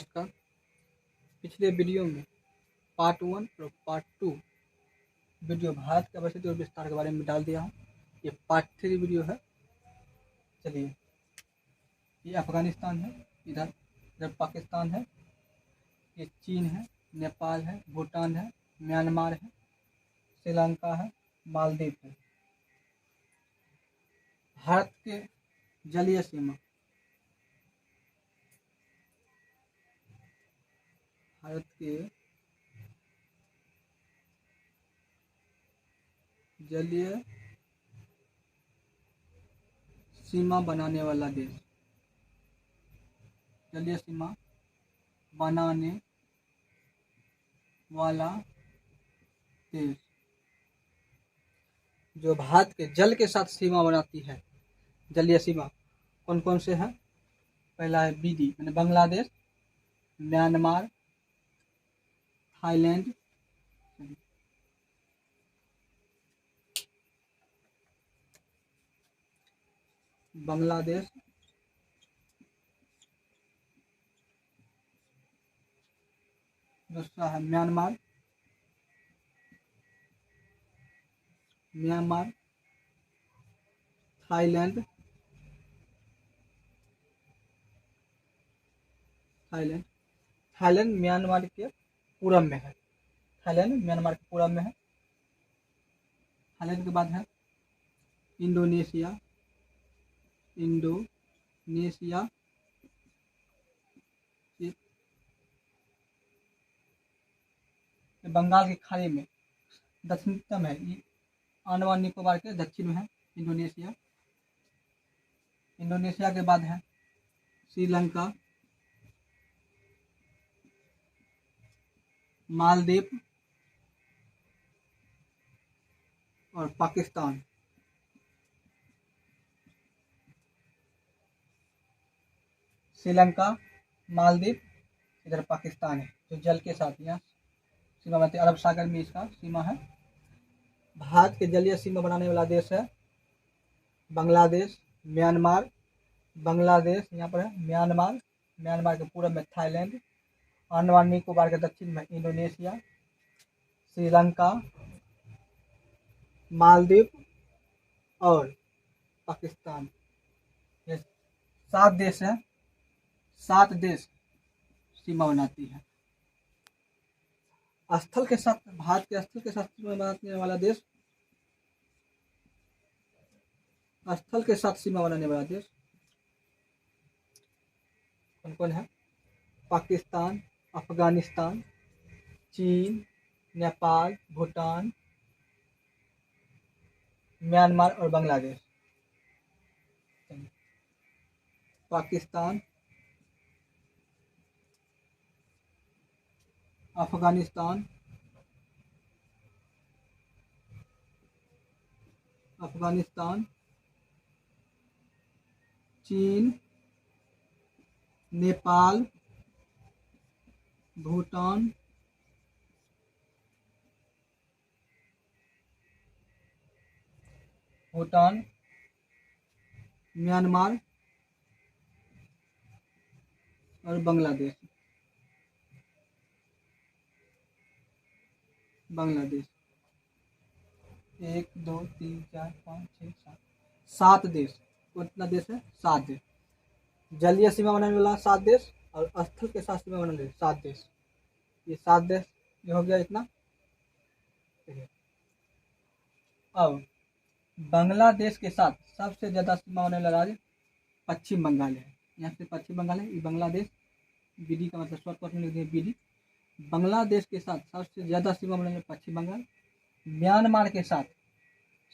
नमस्कार। पिछले वीडियो में पार्ट 1 और पार्ट 2 वीडियो भारत के अवस्थिति और विस्तार के बारे में डाल दिया हूँ। ये पार्ट 3 वीडियो है। चलिए, ये अफगानिस्तान है, इधर इधर पाकिस्तान है, ये चीन है, नेपाल है, भूटान है, म्यांमार है, श्रीलंका है, मालदीव है। भारत के जलीय सीमा, भारत के जलीय सीमा बनाने वाला देश, जलीय सीमा बनाने वाला देश जो भारत के जल के साथ सीमा बनाती है। जलीय सीमा कौन कौन से हैं? पहला है बीडी यानी बांग्लादेश, म्यांमार, थाईलैंड, बांग्लादेश, दूसरा है म्यांमार, थाईलैंड, थाईलैंड म्यांमार के पूरब में है। थाईलैंड म्यांमार के पूरब में है। थाईलैंड के बाद है इंडोनेशिया, ये बंगाल की खाड़ी में दक्षिणतम है। ये अंडमान निकोबार के दक्षिण में है इंडोनेशिया के बाद है श्रीलंका, मालदीव और पाकिस्तान। श्रीलंका, मालदीव, इधर पाकिस्तान है जो जल के साथ यहाँ सीमा बनाती है। अरब सागर में इसका सीमा है। भारत के जलीय सीमा बनाने वाला देश है बांग्लादेश, म्यांमार, बांग्लादेश यहाँ पर है, म्यांमार के पूरब में थाईलैंड, अंडमान निकोबार के दक्षिण में इंडोनेशिया, श्रीलंका, मालदीव और पाकिस्तान। ये 7 देश हैं, 7 देश सीमा बनाती है। स्थल के साथ, भारत के स्थल के साथ सीमा बनाने वाला देश, स्थल के साथ सीमा बनाने वाला देश कौन कौन है? पाकिस्तान, अफगानिस्तान, चीन, नेपाल, भूटान, म्यांमार और बांग्लादेश। पाकिस्तान, अफगानिस्तान, चीन, नेपाल, भूटान, म्यांमार और बांग्लादेश। 1 2 3 4 5 6 7 7 देश। कितना देश है? 7 देश। जलीय सीमा बनाने वाला 7 देश और स्थल के साथ सीमा बनाने वाले 7 देश। ये 7 देश ये हो गया इतना। अब बांग्लादेश के साथ सबसे ज्यादा सीमा बनाने वाला राज्य पश्चिम बंगाल है। यहाँ से पश्चिम बंगाल है। ये बांग्लादेश, बीडी का मतलब शॉर्ट में लिख दिया बीडी। बांग्लादेश के साथ सबसे ज्यादा सीमा बनाने वाला पश्चिम बंगाल। म्यांमार के साथ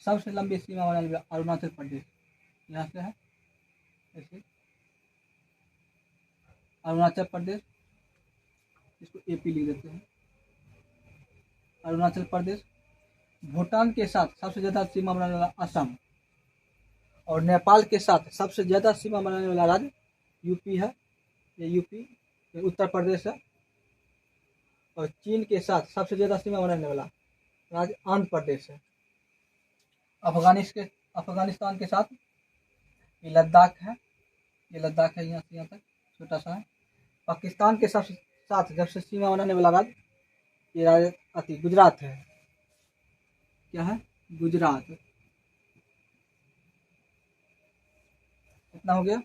सबसे लंबी सीमा बनाने वाला अरुणाचल प्रदेश। यहाँ से है ऐसे अरुणाचल प्रदेश, इसको एपी लिख देते हैं, अरुणाचल प्रदेश। भूटान के साथ सबसे ज्यादा सीमा बनाने वाला असम और नेपाल के साथ सबसे ज्यादा सीमा बनाने वाला राज्य यूपी है। ये यूपी, ये उत्तर प्रदेश है। और चीन के साथ सबसे ज्यादा सीमा बनाने वाला राज्य आंध्र प्रदेश है। अफगानिस्तान के साथ ये लद्दाख है, यहाँ से यहाँ तक छोटा सा है। पाकिस्तान के साथ जब से सीमा बनाने वाला राज्य ये राज्य गुजरात है। क्या है? गुजरात। कितना हो गया?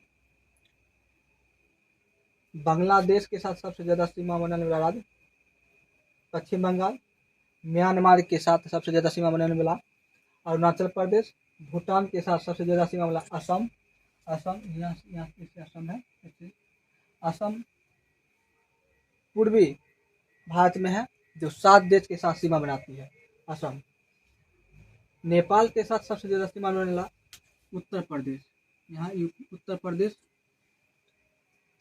बांग्लादेश के साथ सबसे ज्यादा सीमा बनाने वाला राज्य पश्चिम बंगाल। म्यांमार के साथ सबसे ज्यादा सीमा बनाने वाला अरुणाचल प्रदेश। भूटान के साथ सबसे ज्यादा सीमा वाला असम। असम यहाँ असम है। असम पूर्वी भारत में है, जो 7 देश के साथ सीमा बनाती है असम। नेपाल के साथ सबसे ज्यादा सीमा बनाने वाला उत्तर प्रदेश। यहाँ उत्तर प्रदेश।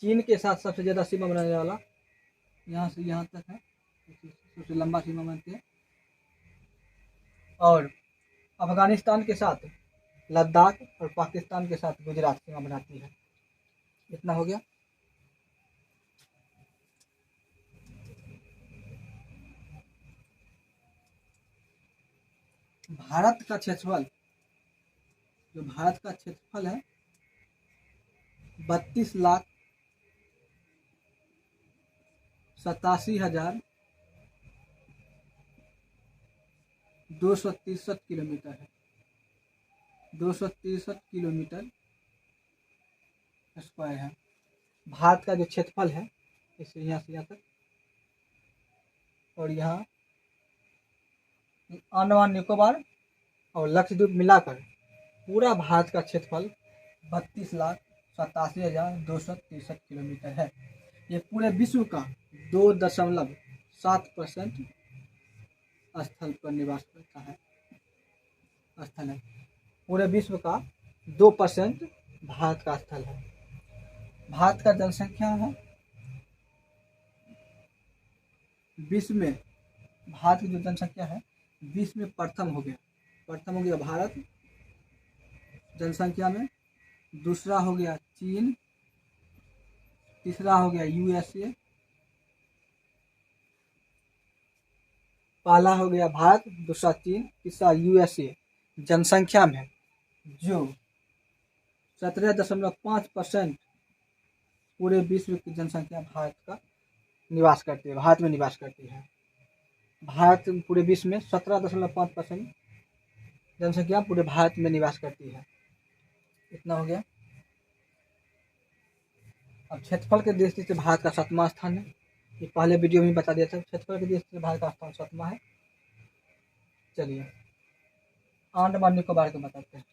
चीन के साथ सबसे ज्यादा सीमा बनाने वाला यहाँ से यहाँ तक है, सबसे लंबा सीमा बनाती है। और अफगानिस्तान के साथ लद्दाख और पाकिस्तान के साथ गुजरात सीमा बनाती है। इतना हो गया। भारत का क्षेत्रफल, जो भारत का क्षेत्रफल है 32,87,263 किलोमीटर है। 263 किलोमीटर स्क्वायर है भारत का जो क्षेत्रफल है, इससे यहाँ से यहाँ तक। और यहाँ अंडमान निकोबार और लक्षद्वीप मिलाकर पूरा भारत का क्षेत्रफल 32,87,263 किलोमीटर है। ये पूरे विश्व का 2.7% स्थल पर निवास करता है। स्थल है पूरे विश्व का 2% भारत का स्थल है। भारत का जनसंख्या है विश्व में, भारत की जो जनसंख्या है विश्व में प्रथम हो गया भारत जनसंख्या में। दूसरा हो गया चीन। तीसरा हो गया यूएसए। पहला हो गया भारत, दूसरा चीन, तीसरा यूएसए। जनसंख्या में जो 17.5% पूरे विश्व की जनसंख्या भारत में निवास करती है। भारत पूरे विश्व में 17.5% जनसंख्या पूरे भारत में निवास करती है। इतना हो गया। अब क्षेत्रफल के दृष्टि से भारत का 7वां स्थान है। ये पहले वीडियो में बता दिया था, क्षेत्रफल की दृष्टि से भारत का स्थान 7वां है। चलिए अंडमान निकोबार को बताते हैं।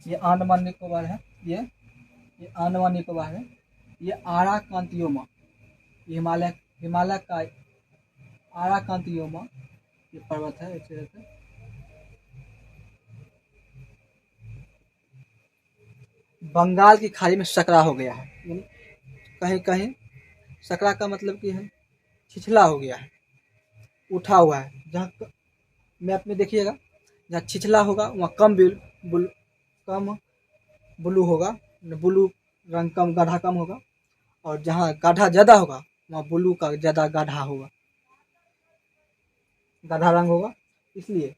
ये अंडमान निकोबार है। ये अंडमान निकोबार है। ये आराकांतियोमा, ये हिमालय का आराकांतियोमा ये पर्वत है। ऐसे रहते बंगाल की खाड़ी में सकरा हो गया है। कहीं कहीं सकरा का मतलब कि है छिछला हो गया है, उठा हुआ है। जहाँ मैप में देखिएगा, जहाँ छिछला होगा वहाँ कम ब्लू होगा, ब्लू रंग कम, गाढ़ा कम होगा। और जहाँ गाढ़ा ज़्यादा होगा वहाँ ब्लू का ज़्यादा गाढ़ा होगा, गाढ़ा रंग होगा। इसलिए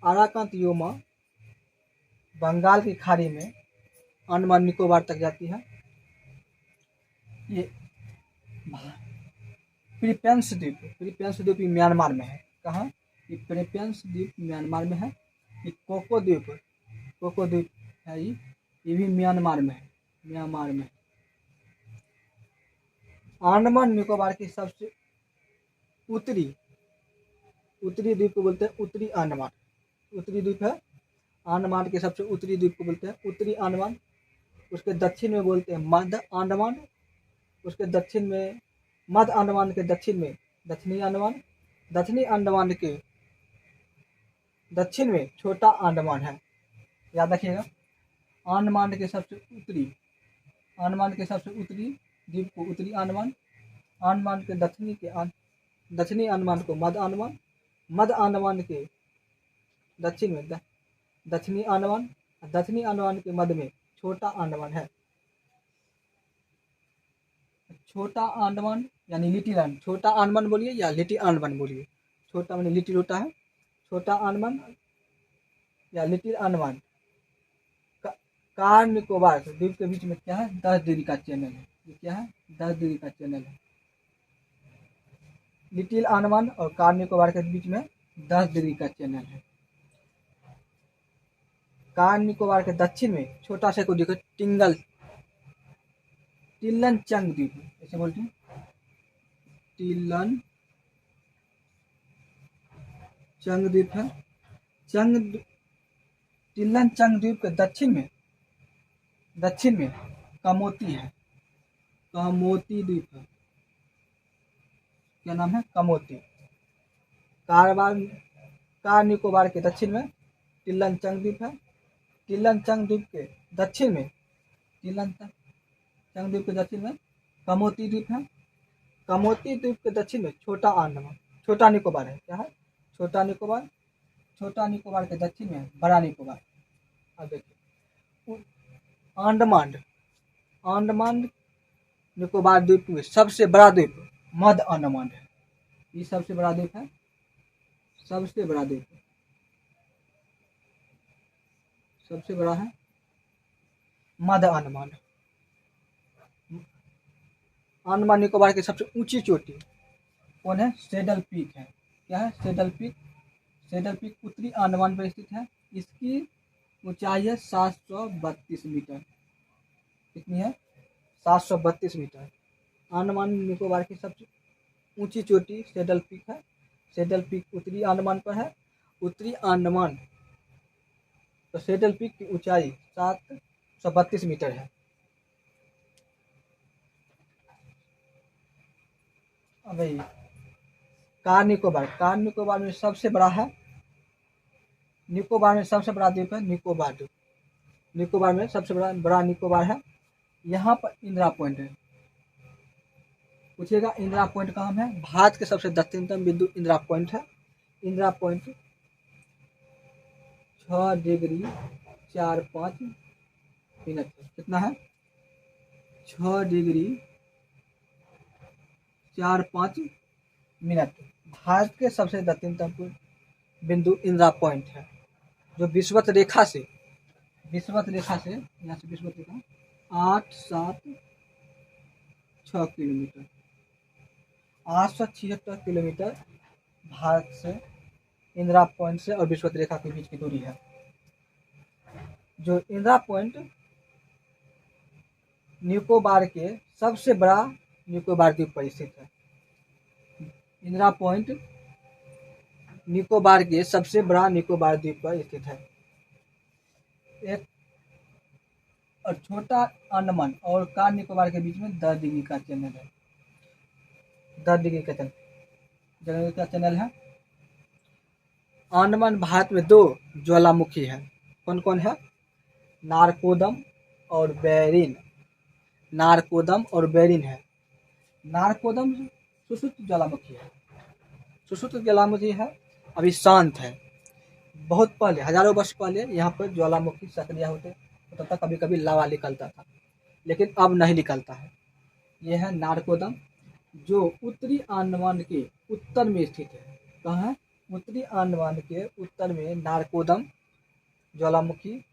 आराकांतियोमा बंगाल की खाड़ी में अंडमान निकोबार तक जाती है। ये फिलीपींस द्वीप म्यांमार में है। कहाँ? ये फिलीपींस द्वीप म्यांमार में है। ये कोको द्वीप है, ये भी म्यांमार में है। अंडमान निकोबार की सबसे उत्तरी द्वीप को बोलते हैं उत्तरी अंडमान। उत्तरी द्वीप है अंडमान के सबसे उत्तरी द्वीप को बोलते हैं उत्तरी अंडमान। उसके दक्षिण में बोलते हैं मध्य अंडमान। उसके दक्षिण में मध्य अंडमान के दक्षिण में दक्षिणी अंडमान। दक्षिणी अंडमान के दक्षिण में छोटा अंडमान है। याद रखिएगा, अंडमान के सबसे उत्तरी द्वीप को उत्तरी अंडमान। अंडमान के दक्षिणी अंडमान को मध्य अंडमान। मध्य अंडमान के दक्षिण में दक्षिणी अंडमान। दक्षिणी अंडमान के मध्य में छोटा अंडमान है। छोटा अंडमान यानी लिटिल अंडमान। छोटा अंडमान बोलिए या लिटिल अंडमान बोलिए। छोटा माने लिटिल होता है। छोटा अंडमान या लिटिल अंडमान कार निकोबार द्वीप के बीच में क्या है, 10 डिग्री का चैनल है। ये क्या है, 10 डिग्री का चैनल है। लिटिल अंडमान और कार निकोबार के बीच में 10 डिग्री का चैनल है। कार निकोबार के दक्षिण में छोटा सा को देखो टिल्लन चंग द्वीप, ऐसे बोलते हैं टिल्लन चंग द्वीप है। टिल्लन चंग द्वीप के दक्षिण में कमोती है, कमोती द्वीप है। क्या नाम है, कमोती। कार निकोबार के दक्षिण में टिल्लन चंग द्वीप है। टिल्लन चंग द्वीप के दक्षिण में कमोती द्वीप है। कमोती द्वीप के दक्षिण में छोटा निकोबार है। क्या है, छोटा निकोबार के दक्षिण में बड़ा निकोबार। अब देखिए अंडमान निकोबार द्वीप में सबसे बड़ा द्वीप मध्य अंडमान है। ये सबसे बड़ा द्वीप है, सबसे बड़ा है मध्य अंडमान। अंडमान निकोबार की सबसे ऊंची चोटी कौन है, सेडल पीक है। क्या है, सेडल पीक उत्तरी अंडमान पर स्थित है। इसकी ऊंचाई है 732 मीटर। कितनी है, 732 मीटर। अंडमान निकोबार की सबसे ऊंची चोटी सेडल पीक है। सेडल पीक उत्तरी अंडमान पर है। उत्तरी अंडमान तो सेडल पीक की ऊंचाई 732 मीटर है। अब कार निकोबार में सबसे बड़ा है, निकोबार में सबसे बड़ा द्वीप है निकोबार द्वीप। निकोबार में सबसे बड़ा निकोबार है। यहाँ पर इंदिरा पॉइंट है। पूछिएगा इंदिरा पॉइंट कहाँ है, भारत के सबसे दक्षिणतम बिंदु इंदिरा पॉइंट है। इंदिरा पॉइंट 6 डिग्री 45 मिनट है। कितना है, 6 डिग्री 45 मिनट। भारत के सबसे दक्षिणतम बिंदु इंदिरा पॉइंट है, जो विषुवत रेखा से यहाँ से विषुवत रेखा 876 किलोमीटर, 876 किलोमीटर भारत से इंदिरा पॉइंट से और विषुवत रेखा के बीच की दूरी है। जो इंदिरा पॉइंट निकोबार के सबसे बड़ा निकोबार द्वीप पर स्थित है। इंदिरा पॉइंट निकोबार के सबसे बड़ा निकोबार द्वीप पर स्थित है। एक और छोटा अंडमान और कार निकोबार के बीच में 10 डिग्री का चैनल है। 10 डिग्री का चैनल है। अंडमान भारत में 2 ज्वालामुखी है। कौन कौन है, नारकोदम और बैरिन है। नारकोदम सुषुप्त ज्वालामुखी है, अभी शांत है। बहुत पहले, हजारों वर्ष पहले यहाँ पर ज्वालामुखी सक्रिय होता था, कभी कभी लावा निकलता था, लेकिन अब नहीं निकलता है। यह है नारकोदम, जो उत्तरी अंडमान के उत्तर में स्थित है। कहाँ है, उत्तरी अंडमान के उत्तर में नारकोदम ज्वालामुखी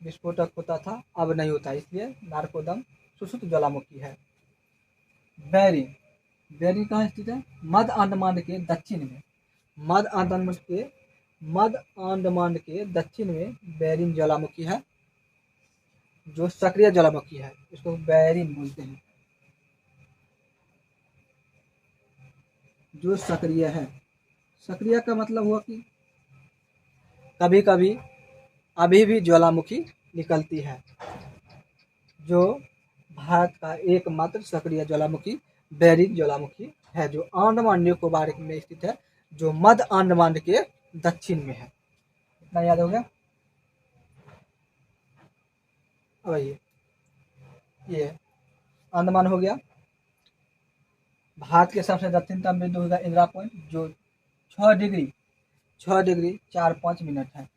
विस्फोटक होता था, अब नहीं होता, इसलिए नारकोदम सुषुप्त ज्वालामुखी है। बैरिन कहाँ स्थित है, मध्य अंडमान के दक्षिण में। मध्य अंडमान के दक्षिण में बैरिन ज्वालामुखी है, जो सक्रिय ज्वालामुखी है, इसको बैरिन बोलते हैं, जो सक्रिय है। सक्रिय का मतलब हुआ कि कभी कभी अभी भी ज्वालामुखी निकलती है। जो भारत का एकमात्र सक्रिय ज्वालामुखी बैरिन ज्वालामुखी है, जो अंडमान निकोबार में स्थित है, जो मध्य अंडमान के दक्षिण में है। इतना याद हो गया। अब ये अंडमान हो गया। भारत के सबसे दक्षिणतम बिंदु होगा इंदिरा पॉइंट, जो 6 डिग्री 45 मिनट है,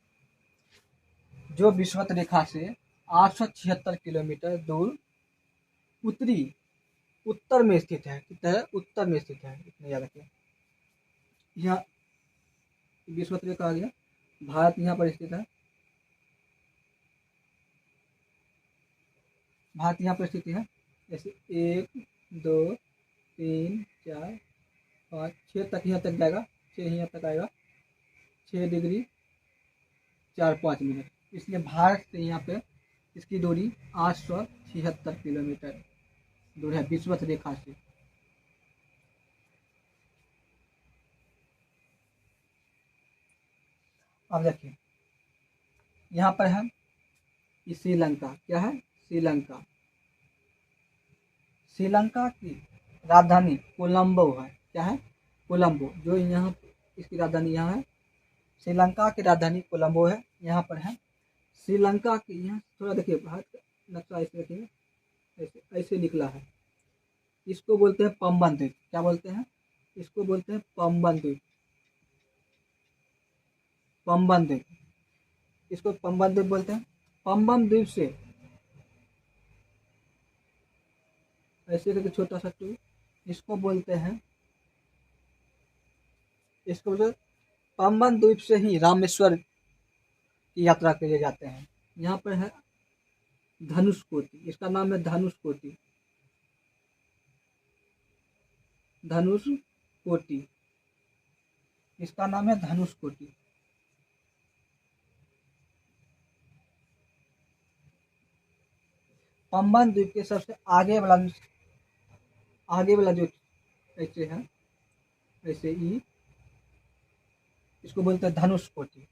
जो विषुवत रेखा से 876 किलोमीटर दूर उत्तर में स्थित है। कितना है, उत्तर में स्थित है, इतना याद रखिए। यहाँ विषुवत रेखा आ गया, भारत यहाँ पर स्थित है। भारत यहाँ पर स्थित है। जैसे 1 2 3 4 5 6 तक यहाँ तक जाएगा, 6 यहाँ तक आएगा, 6 डिग्री 4-5 मिनट। इसलिए भारत से यहाँ पे इसकी दूरी 876 किलोमीटर दूर है विषुवत रेखा से। अब देखिए यहाँ पर है श्रीलंका। क्या है? श्रीलंका। श्रीलंका की राजधानी कोलंबो है। क्या है? कोलंबो। जो यहाँ इसकी राजधानी यहाँ है। श्रीलंका की राजधानी कोलंबो है। यहाँ पर है श्रीलंका की। यहाँ थोड़ा देखिए भारत का नक्शा ऐसे रखिए, ऐसे ऐसे निकला है। इसको बोलते हैं पंबन द्वीप। क्या बोलते हैं? इसको बोलते हैं पंबन द्वीप। पंबन द्वीप, इसको पंबन द्वीप बोलते हैं। पंबन द्वीप से ऐसे करके छोटा सा टू, इसको बोलते हैं, इसको बोलते हैं पंबन द्वीप से ही रामेश्वर की यात्रा के लिए जाते हैं। यहाँ पर है धनुषकोटी। इसका नाम है धनुषकोटी। धनुषकोटी, इसका नाम है धनुषकोटी। पंबन द्वीप के सबसे आगे वाला जो ऐसे है, ऐसे ई, इसको बोलते हैं धनुषकोटी।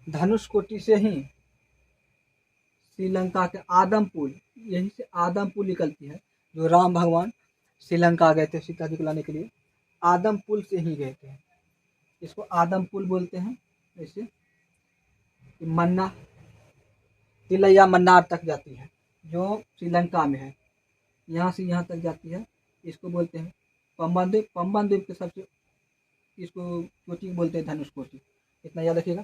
धनुषकोटी से ही श्रीलंका के आदमपुर, यहीं से आदमपुर निकलती है। जो राम भगवान श्रीलंका गए थे सीता जी को लाने के लिए, आदमपुर से ही गए थे। इसको आदमपुर बोलते हैं। ऐसे मन्ना, तिलैया मन्नार तक जाती है, जो श्रीलंका में है। यहाँ से यहाँ तक जाती है। इसको बोलते हैं पंबन द्वीप। पंबन द्वीप के सबसे इसको चोटी बोलते हैं धनुषकोटी। इतना याद रखिएगा।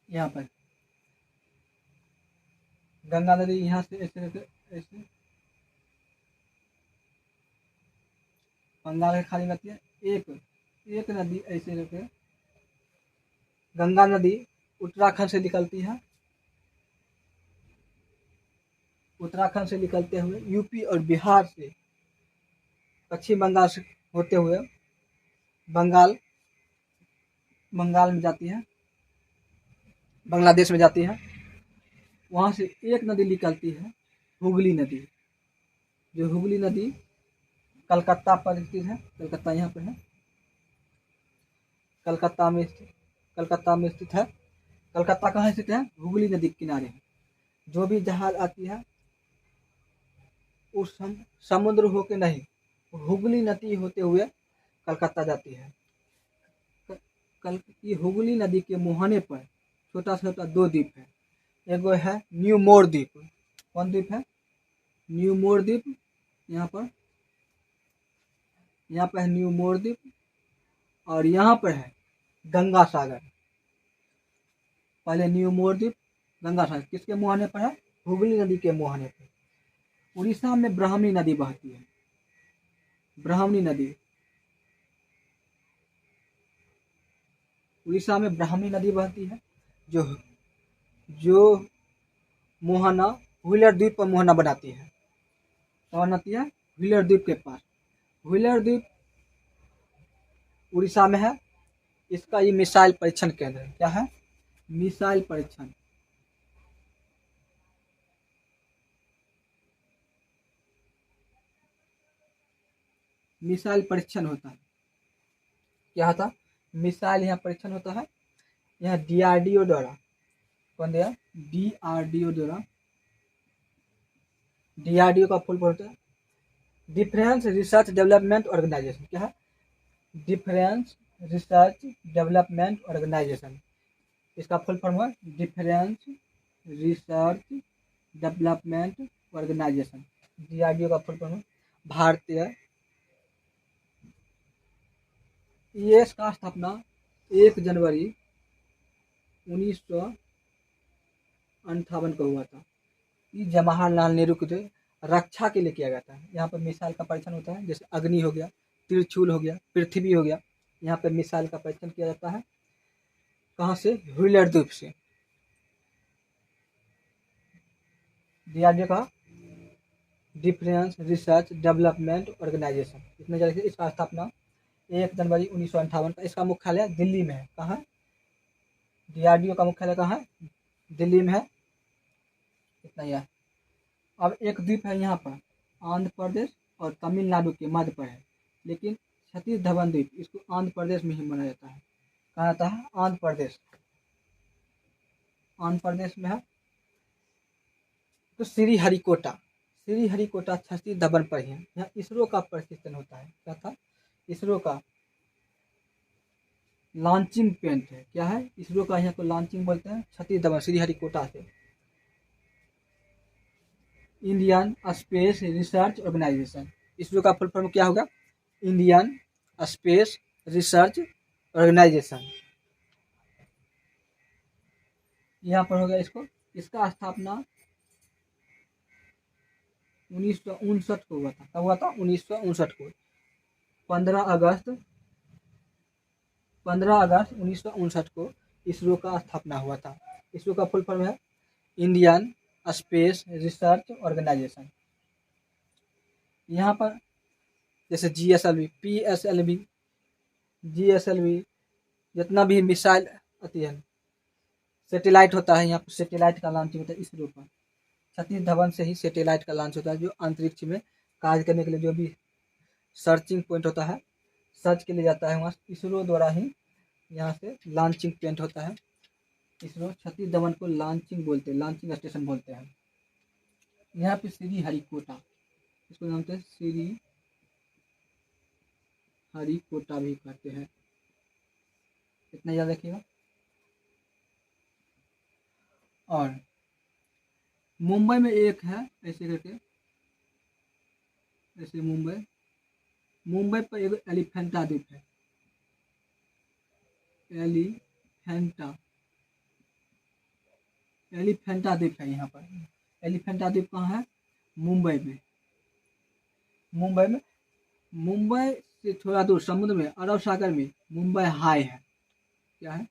यहाँ पर गंगा नदी यहाँ से ऐसे ऐसे बंगाल की खाड़ी जाती है। एक नदी ऐसे करके गंगा नदी उत्तराखंड से निकलती है। उत्तराखंड से निकलते हुए यूपी और बिहार से पश्चिम बंगाल से होते हुए बंगाल में जाती है, बांग्लादेश में जाती है। वहाँ से एक नदी निकलती है, हुगली नदी। जो हुगली नदी कलकत्ता पर स्थित है। कलकत्ता यहाँ पर है, कलकत्ता में स्थित है। कलकत्ता कहाँ स्थित है? हुगली नदी के किनारे है। जो भी जहाज आती है उस समुद्र होके नहीं, हुगली नदी होते हुए कलकत्ता जाती है। हुगली नदी के मुहाने पर छोटा छोटा 2 द्वीप है। एक है न्यू मोर द्वीप। कौन द्वीप है? न्यू मोर द्वीप। यहाँ पर है न्यू मोर द्वीप। और यहाँ पर है गंगा सागर। पहले न्यू मोर द्वीप, गंगा सागर किसके मुहाने पर है? हुगली नदी के मुहाने पर। उड़ीसा में ब्राह्मणी नदी बहती है। ब्राह्मणी नदी, उड़ीसा में ब्राह्मणी नदी बहती है। जो मोहना व्हीलर द्वीप पर मोहना बनाती है। कौन आती है? व्हीलर द्वीप के पास। व्हीलर द्वीप उड़ीसा में है। इसका ये मिसाइल परीक्षण केंद्र है। क्या है? मिसाइल परीक्षण। मिसाइल परीक्षण होता है। क्या होता? मिसाइल यहाँ परीक्षण होता है। यहाँ डीआरडीओ द्वारा, कौन दिया? डीआरडीओ द्वारा। डीआरडीओ का फुल फॉर्म होता है डिफेंस रिसर्च डेवलपमेंट ऑर्गेनाइजेशन। क्या है? Defence research development organisation. इसका फुल फॉर्म है defence research development organisation. DRDO का फुल फॉर्म है भारतीय। IAS का स्थापना 1 जनवरी 1958 को हुआ था। ये जवाहरलाल नेहरू के रक्षा के लिए किया गया था। यहाँ पर मिसाइल का परीक्षण होता है। जैसे अग्नि हो गया, त्रिशूल हो गया, पृथ्वी हो गया। यहाँ पर मिसाइल का परीक्षण किया जाता है। कहाँ से? व्हीलर द्वीप से। DRDO का डिफेंस रिसर्च डेवलपमेंट ऑर्गेनाइजेशन, इतने जगह इसका स्थापना 1 जनवरी 1958 का। इसका मुख्यालय दिल्ली में है। कहाँ है? DRDO का मुख्यालय कहाँ है? दिल्ली में है। इतना ही है। अब एक द्वीप है यहाँ पर, आंध्र प्रदेश और तमिलनाडु के मध्य पर है, लेकिन सतीश धवन द्वीप, इसको आंध्र प्रदेश में ही माना जाता है। कहा जाता है? आंध्र प्रदेश। आंध्र प्रदेश में है। तो श्रीहरिकोटा, श्रीहरिकोटा सतीश धवन पर ही है। यहाँ इसरो का प्रशिक्षण होता है। क्या था? इसरो का लॉन्चिंग पॉइंट है। क्या है? इसरो का यहाँ को लॉन्चिंग बोलते हैं सतीश धवन, श्रीहरिकोटा से। Indian space research organisation, ISRO का फुल फॉर्म क्या होगा? Indian space research organisation. यहाँ पर हो गया इसको। इसका स्थापना 1959 को हुआ था। कब हुआ था? 1959 को। 15 अगस्त 1959 को इसरो का स्थापना हुआ था। इसरो का फुल फॉर्म है इंडियन स्पेस रिसर्च ऑर्गेनाइजेशन। यहाँ पर जैसे GSLV, PSLV, GSLV, जितना भी मिसाइल आती है, सैटेलाइट होता है, यहाँ पर सैटेलाइट का लॉन्चिंग होता है इसरो पर। सतीश धवन से ही सैटेलाइट का लॉन्च होता है, जो अंतरिक्ष में कार्य करने के लिए जो भी सर्चिंग पॉइंट होता है, सर्च के लिए जाता है, वहाँ इसरो द्वारा ही यहाँ से लॉन्चिंग पॉइंट होता है। इसरो सतीश धवन को लॉन्चिंग बोलते हैं, लॉन्चिंग स्टेशन बोलते हैं। यहाँ पे श्रीहरिकोटा, इसको नाम से श्री हरिकोटा भी कहते हैं। इतना याद रखिएगा। और मुंबई में एक है ऐसे करके, ऐसे मुंबई पर एक एलिफेंटा द्वीप है। एलिफेंटा द्वीप है यहाँ पर। एलिफेंटा द्वीप कहाँ है? मुंबई में। मुंबई से थोड़ा दूर समुद्र में, अरब सागर में मुंबई हाई है। क्या है?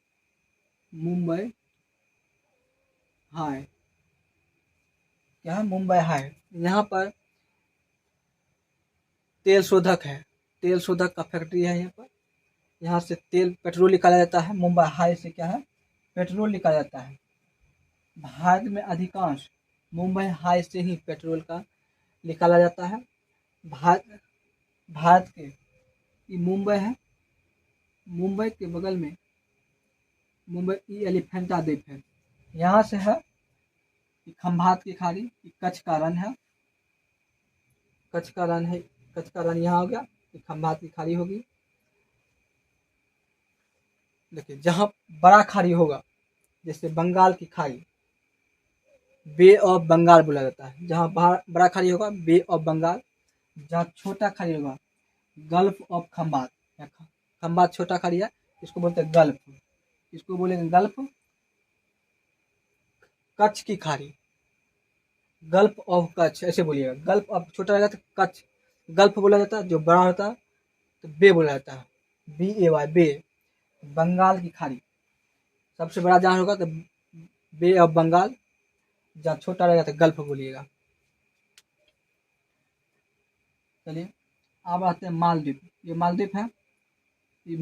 मुंबई हाई। क्या है? मुंबई हाई। यहाँ पर तेल शोधक है, तेल शोधक का फैक्ट्री है यहाँ पर। यहाँ से तेल, पेट्रोल निकाला जाता है। मुंबई हाई से क्या है? पेट्रोल निकाला जाता है। भारत में अधिकांश मुंबई हाई से ही पेट्रोल का निकाला जाता है। भारत के ये मुंबई है, मुंबई के बगल में मुंबई एलिफेंटा द्वीप है। यहाँ से है खंभात की खाड़ी, कच्छ का रण है। कच्छ का रण है, कच्छ का रण यहाँ हो गया, खंभात की खाड़ी होगी। देखिए जहाँ बड़ा खाड़ी होगा, जैसे बंगाल की खाड़ी, बे ऑफ बंगाल बोला जाता है। जहाँ बड़ा खाड़ी होगा बे ऑफ बंगाल, जहाँ छोटा खाड़ी होगा गल्फ ऑफ खंबात। खंबात छोटा खाड़ी है, इसको बोलते हैं गल्फ। इसको बोलेंगे गल्फ। कच्छ की खाड़ी, गल्फ ऑफ कच्छ ऐसे बोलिएगा। गल्फ ऑफ छोटा रहेगा तो कच्छ, गल्फ बोला जाता है। जो बड़ा होता है तो बे बोला जाता है, BAY, बे। बंगाल की खाड़ी सबसे बड़ा जहाँ होगा तो बे ऑफ बंगाल, जहाँ छोटा रहेगा तो गल्फ बोलिएगा। चलिए अब आते हैं मालदीव। ये मालदीव है, ये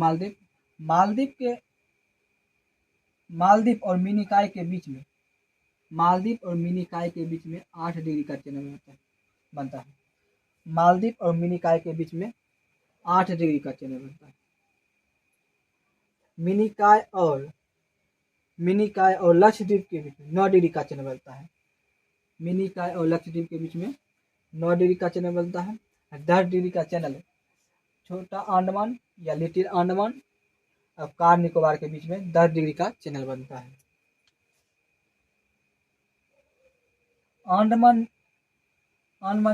मालदीव और मिनिकॉय के बीच में, मालदीव और मिनिकॉय के बीच में 8 डिग्री का चैनल बनता है। मालदीव और मिनिकॉय के बीच में 8 डिग्री का चैनल बनता है। मिनिकॉय और लक्षद्वीप के बीच में 9 डिग्री का चैनल बनता है। मिनिकॉय और लक्षद्वीप के बीच में 9 डिग्री का चैनल बनता है। 10 डिग्री का चैनल छोटा अंडमान या लिटिल अंडमान और कार निकोबार के बीच में 10 डिग्री का चैनल बनता है। अंडमान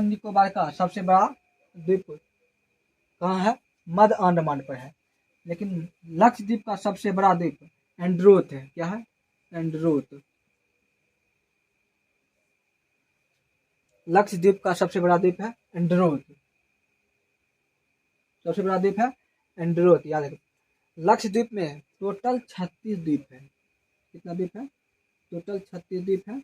निकोबार का सबसे बड़ा द्वीप कहाँ है? मध्य अंडमान पर है। लेकिन लक्षद्वीप का सबसे बड़ा द्वीप एंड्रोथ है। क्या है? एंड्रोथ। लक्षद्वीप का सबसे बड़ा द्वीप है एंड्रोथ। सबसे बड़ा द्वीप है एंड्रोथ, याद रखिए। लक्षद्वीप में टोटल 36 द्वीप है। कितना द्वीप है? टोटल 36 द्वीप है।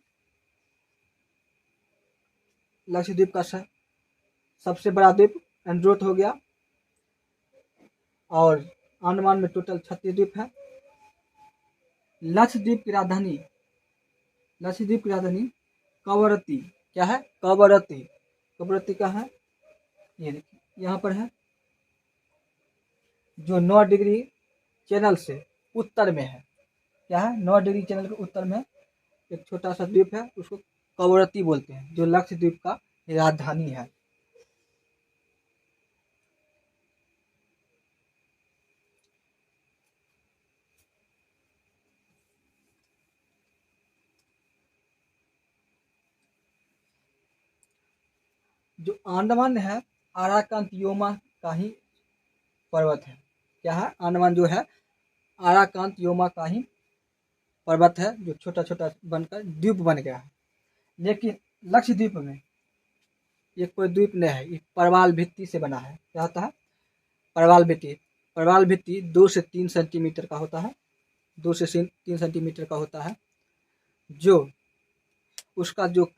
लक्षद्वीप का सबसे बड़ा द्वीप एंड्रोथ हो गया। और अंडमान में टोटल 36 द्वीप है। लक्षद्वीप की राजधानी कवरत्ती। क्या है? कवरत्ती। कवरत्ती का है, ये देखिए यहाँ पर है, जो 9 डिग्री चैनल से उत्तर में है। क्या है? 9 डिग्री चैनल के उत्तर में एक छोटा सा द्वीप है, उसको कवरत्ती बोलते हैं, जो लक्षद्वीप का राजधानी है। जो अंडमान है, आराकांतियोमा का ही पर्वत है। क्या है? अंडमान जो है आराकांतियोमा का ही पर्वत है, जो छोटा छोटा बनकर द्वीप बन गया है। लेकिन लक्षद्वीप में ये कोई द्वीप नहीं है, ये प्रवाल भित्ति से बना है। क्या होता है? प्रवाल भित्ति 2 से 3 सेंटीमीटर का होता है। 2 से 3 सेंटीमीटर का होता है। जो उसका जो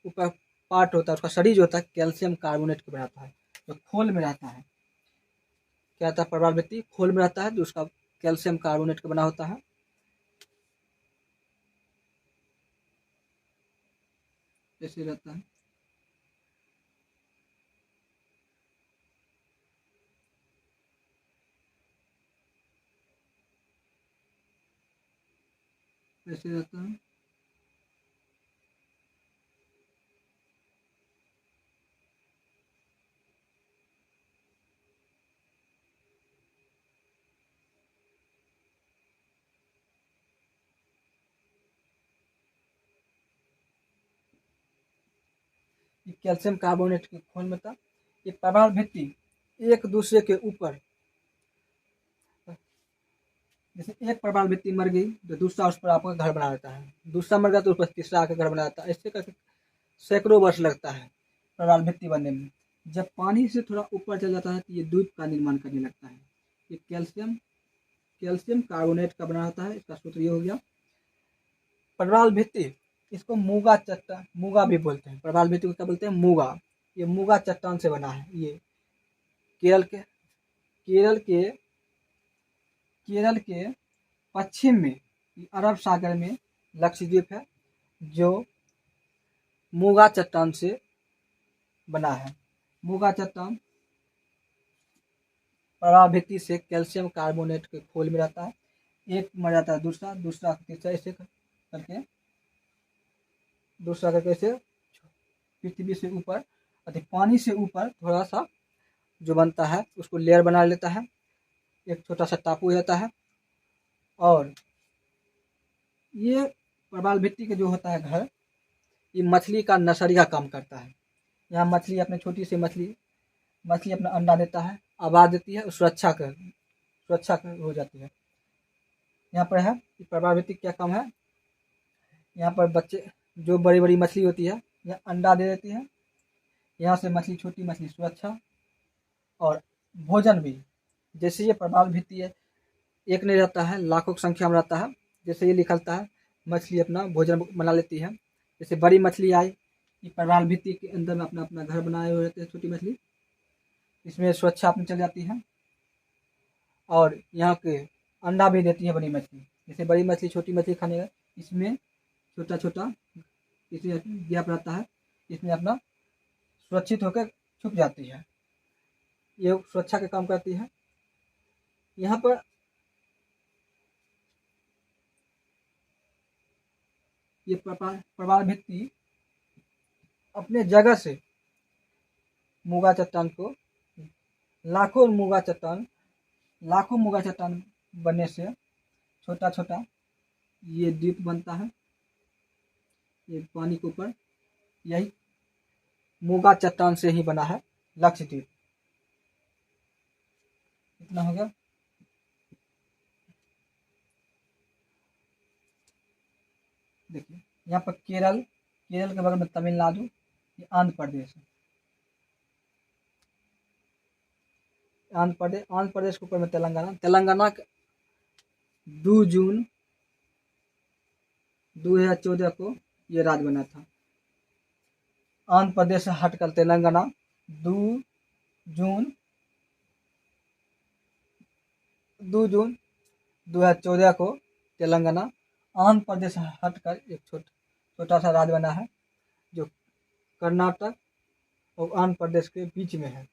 ऊपर पार्ट होता है, उसका शरीर जो होता है कैल्शियम कार्बोनेट का बनाता है, जो खोल में रहता है। क्या होता है? प्रवाल भित्ति खोल में रहता है, जो उसका कैल्शियम कार्बोनेट का बना होता है। ऐसे रहता है। ऐसे रहता है। ये कैल्शियम कार्बोनेट के खोल में था। ये प्रवाल भित्ति एक दूसरे के ऊपर, जैसे एक प्रवाल भित्ति मर गई तो दूसरा उस पर आपका घर बना देता है, दूसरा मर गया तो उस पर तीसरा आकर घर बना देता है। ऐसे करके सैकड़ों वर्ष लगता है प्रवाल भित्ति बनने में। जब पानी से थोड़ा ऊपर चल जाता है तो ये द्वीप का निर्माण करने लगता है। ये कैल्शियम कार्बोनेट का बना होता है। इसका सूत्र ये हो गया। प्रवाल भित्ति, इसको मूगा भी बोलते हैं। प्रवाल भित्ति को क्या बोलते हैं? मूगा। ये मूगा चट्टान से बना है। ये केरल के केरल के पश्चिम में अरब सागर में लक्षद्वीप है, जो मूगा चट्टान से बना है। मूगा चट्टान प्रवाल भित्ति से कैल्शियम कार्बोनेट के खोल में रहता है। एक मर जाता है, दूसरा तीसरा, ऐसे करके ऐसे पृथ्वी से ऊपर अधिक पानी से ऊपर थोड़ा सा जो बनता है उसको लेयर बना लेता है, एक छोटा सा टापू हो जाता है। और ये प्रवाल भित्ति के जो होता है घर, ये मछली का नर्सरी का काम करता है। यहाँ मछली अपने छोटी सी मछली अपना अंडा देता है, आवाज देती है, सुरक्षा कर हो जाती है। यहाँ पर है कि प्रवाल भित्ति क्या काम है। यहाँ पर बच्चे जो बड़ी बड़ी मछली होती है यह अंडा दे देती है। यहाँ से छोटी मछली सुरक्षा और भोजन भी। जैसे ये प्रवाल भित्ति है, एक नहीं रहता है, लाखों की संख्या में रहता है। जैसे ये निकलता है, मछली अपना भोजन बना लेती है। जैसे बड़ी मछली आई, ये प्रवाल भित्ति के अंदर में अपना अपना घर बनाए हुए रहते हैं। छोटी मछली इसमें सुरक्षा अपनी चल जाती है और यहाँ के अंडा भी देती है बड़ी मछली। जैसे बड़ी मछली छोटी मछली खाने का, इसमें छोटा छोटा इसमें गैप रहता है, इसमें अपना सुरक्षित होकर छुप जाती है। ये सुरक्षा का काम करती है। यहाँ पर ये प्रवाल भित्ति अपने जगह से मूगा चट्टान को लाखों मूगा चट्टान बनने से छोटा छोटा ये द्वीप बनता है। ये पानी के ऊपर यही मूगा चट्टान से ही बना है लक्षद्वीप। इतना हो गया। देखिए यहाँ पर केरल के बगल में तमिलनाडु, ये आंध्र प्रदेश है। आंध्र प्रदेश के ऊपर में तेलंगाना 2 जून 2014 को ये राज्य बना था। आंध्र प्रदेश से हटकर तेलंगाना 2 जून 2014 को तेलंगाना आंध्र प्रदेश से हटकर एक छोटा सा राज्य बना है जो कर्नाटक और आंध्र प्रदेश के बीच में है।